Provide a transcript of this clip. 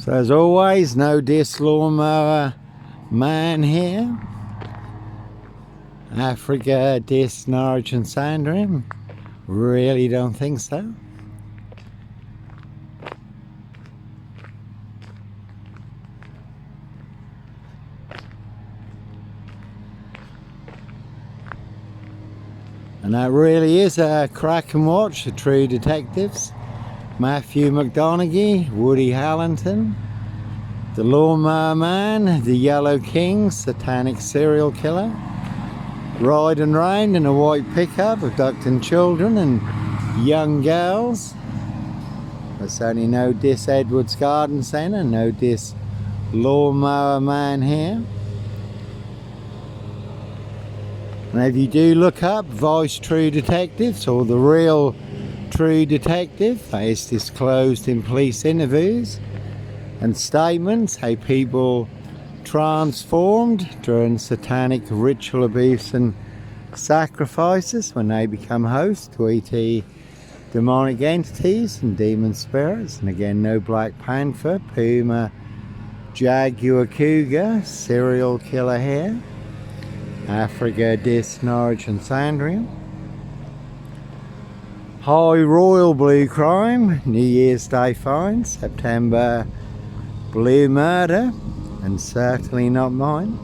So as always, no dis lawnmower man here. Africa, dis Norwich and Sandringham. Really don't think so. And that really is a cracking watch, the True Detectives. Matthew McConaughey, Woody Harrelson, the Lawnmower Man, the Yellow King, Satanic Serial Killer, riding round in a white pickup, abducting children and young girls. There's only no dis Edwards Garden Centre, no dis Lawnmower Man here. And if you do look up Vice True Detectives or the real True Detective, that is disclosed in police interviews and statements how people transformed during satanic ritual abuse and sacrifices when they become hosts to ET demonic entities and demon spirits. And again, no Black Panther, Puma, Jaguar, Cougar, serial killer here. Africa, dis Norwich and Sandringham. High Royal Blue Crime, New Year's Day finds, September Blue Murder, and certainly not mine.